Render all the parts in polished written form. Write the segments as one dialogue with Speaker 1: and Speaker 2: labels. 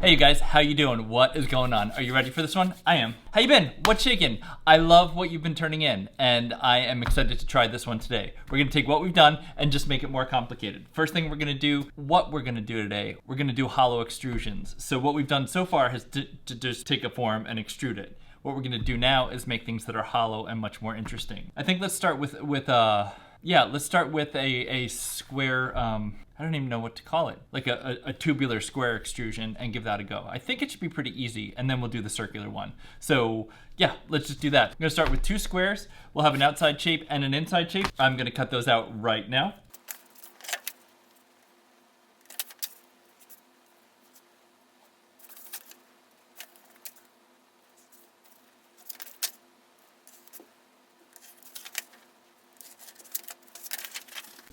Speaker 1: Hey you guys, how you doing? What is going on? Are you ready for this one? I am. How you been? What's shaking? I love what you've been turning in, and I am excited to try this one today. We're gonna take what we've done and just make it more complicated. First thing we're gonna do today, we're gonna do hollow extrusions. So what we've done so far is to just take a form and extrude it. What we're gonna do now is make things that are hollow and much more interesting. I think let's start with a square, I don't even know what to call it, like a tubular square extrusion, and give that a go. I think it should be pretty easy, and then we'll do the circular one. So yeah, let's just do that. I'm gonna start with two squares. We'll have an outside shape and an inside shape. I'm gonna cut those out right now.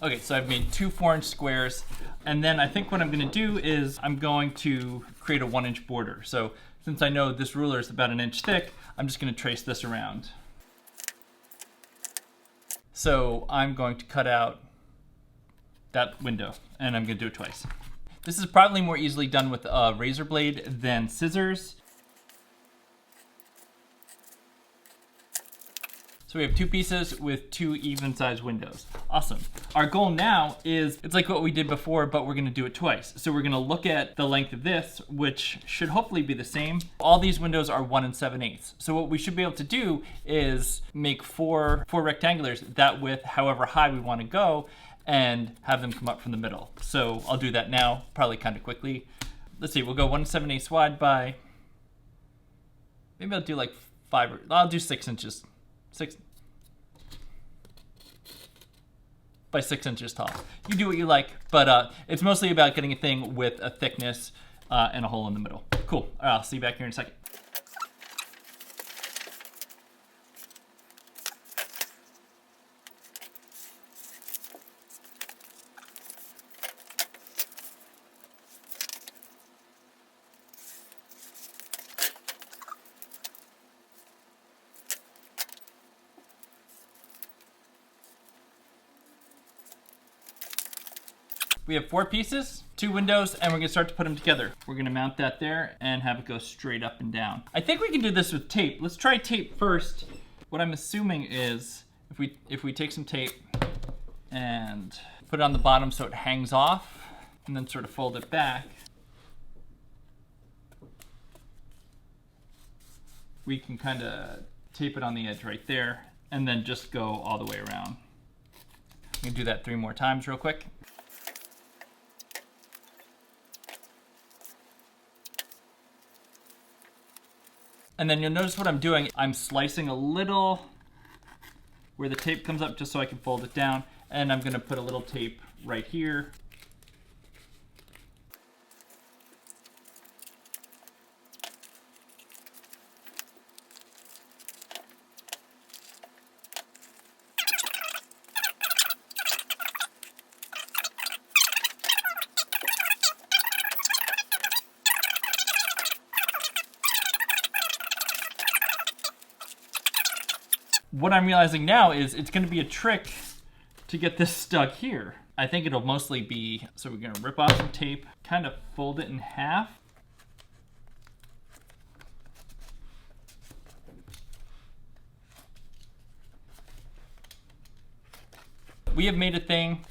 Speaker 1: Okay, so I've made two 4-inch squares, and then I think what I'm gonna do is I'm going to create a 1-inch border. So since I know this ruler is about 1 inch thick, I'm just gonna trace this around. So I'm going to cut out that window, and I'm gonna do it twice. This is probably more easily done with a razor blade than scissors. So we have two pieces with two even-sized windows. Awesome. Our goal now is, it's like what we did before, but we're gonna do it twice. So we're gonna look at the length of this, which should hopefully be the same. All these windows are 1 7/8. So what we should be able to do is make four rectangulars that width, however high we wanna go, and have them come up from the middle. So I'll do that now, probably kind of quickly. Let's see, we'll go 1 7/8 wide by, maybe I'll do like I'll do 6 inches. 6 by 6 inches tall. You do what you like, but it's mostly about getting a thing with a thickness and a hole in the middle. Cool. All right, I'll see you back here in a second. We have 4 pieces, 2 windows, and we're gonna start to put them together. We're gonna mount that there and have it go straight up and down. I think we can do this with tape. Let's try tape first. What I'm assuming is if we take some tape and put it on the bottom so it hangs off, and then sort of fold it back, we can kind of tape it on the edge right there, and then just go all the way around. I'm gonna do that 3 more times real quick. And then you'll notice what I'm doing. I'm slicing a little where the tape comes up just so I can fold it down. And I'm gonna put a little tape right here. What I'm realizing now is it's gonna be a trick to get this stuck here. I think it'll mostly be, so we're gonna rip off some tape, kind of fold it in half. We have made a thing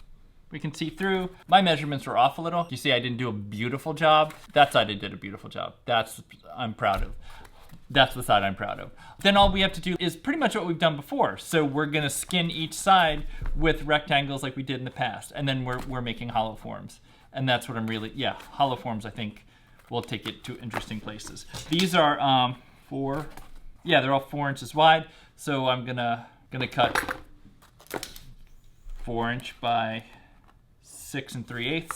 Speaker 1: we can see through. My measurements were off a little. You see I didn't do a beautiful job. That side I did a beautiful job. I'm proud of. That's the side I'm proud of. Then all we have to do is pretty much what we've done before. So we're gonna skin each side with rectangles like we did in the past. And then we're making hollow forms. And that's what I'm really, hollow forms I think will take it to interesting places. These are they're all 4 inches wide. So I'm gonna cut 4 inch by 6 3/8.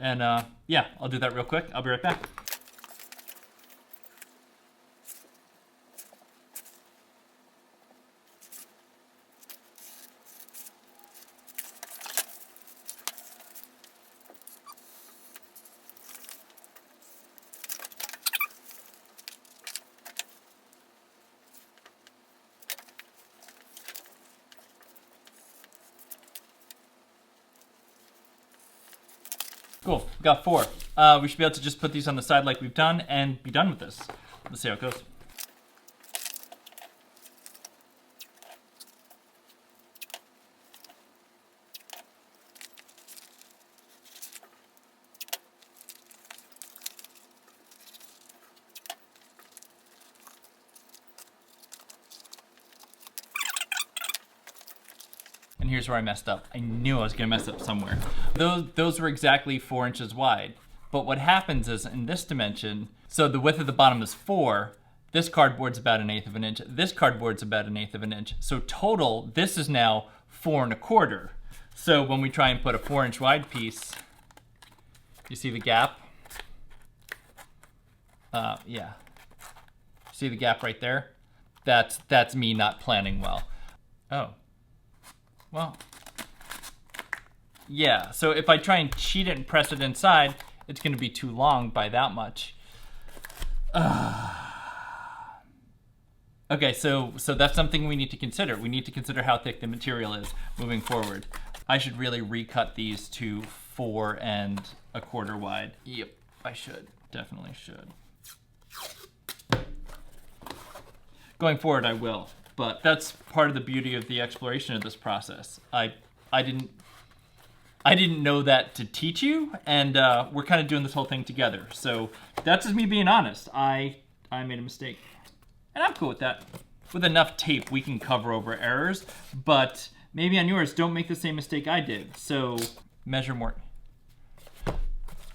Speaker 1: And I'll do that real quick. I'll be right back. Cool, got 4. we should be able to just put these on the side like we've done and be done with this. Let's see how it goes. And here's where I messed up. I knew I was gonna mess up somewhere. Those were exactly 4 inches wide. But what happens is in this dimension, so the width of the bottom is 4, this cardboard's about 1/8 of an inch, this cardboard's about 1/8 of an inch. So total, this is now 4 1/4. So when we try and put a 4 inch wide piece, you see the gap? Yeah. See the gap right there? That's me not planning well. Oh. Well, yeah, so if I try and cheat it and press it inside, it's gonna be too long by that much. Okay, so that's something we need to consider. We need to consider how thick the material is moving forward. I should really recut these to 4 1/4 wide. Yep, I should, definitely should. Going forward, I will. But that's part of the beauty of the exploration of this process. I didn't know that to teach you, and we're kind of doing this whole thing together. So that's just me being honest. I made a mistake, and I'm cool with that. With enough tape, we can cover over errors, but maybe on yours, don't make the same mistake I did. So measure more.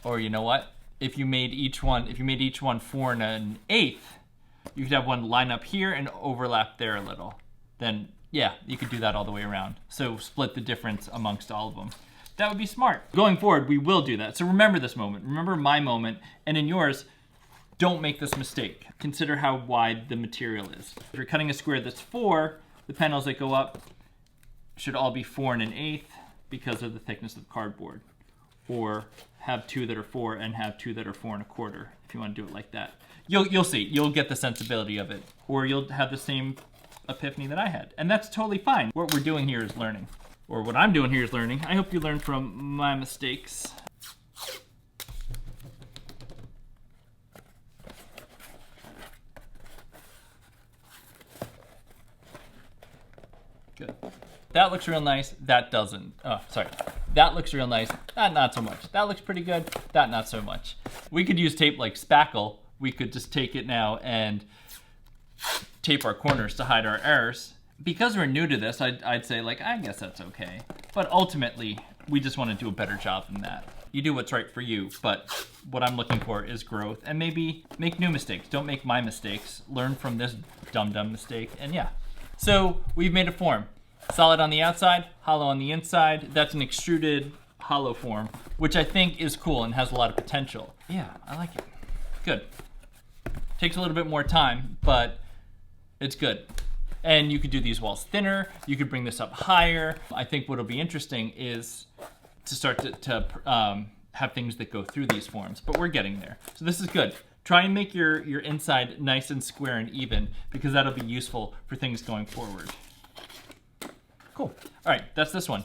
Speaker 1: Or you know what? If you made each one 4 1/8. You could have one line up here and overlap there a little. Then, yeah, you could do that all the way around. So split the difference amongst all of them. That would be smart. Going forward, we will do that. So remember this moment. Remember my moment. And in yours, don't make this mistake. Consider how wide the material is. If you're cutting a square that's 4, the panels that go up should all be 4 1/8 because of the thickness of the cardboard. Or have 2 that are 4 and have 2 that are 4 1/4 if you want to do it like that. You'll see. You'll get the sensibility of it. Or you'll have the same epiphany that I had. And that's totally fine. What we're doing here is learning. Or what I'm doing here is learning. I hope you learn from my mistakes. Good. That looks real nice. That doesn't. Oh, sorry. That looks real nice. That not so much. That looks pretty good. That not so much. We could use tape like spackle. We could just take it now and tape our corners to hide our errors. Because we're new to this, I'd say like, I guess that's okay. But ultimately, we just want to do a better job than that. You do what's right for you, but what I'm looking for is growth and maybe make new mistakes. Don't make my mistakes. Learn from this dumb mistake, and yeah. So we've made a form. Solid on the outside, hollow on the inside. That's an extruded hollow form, which I think is cool and has a lot of potential. Yeah, I like it. Good. Takes a little bit more time, but it's good. And you could do these walls thinner. You could bring this up higher. I think what'll be interesting is to start to have things that go through these forms, but we're getting there. So this is good. Try and make your inside nice and square and even, because that'll be useful for things going forward. Cool. All right, that's this one.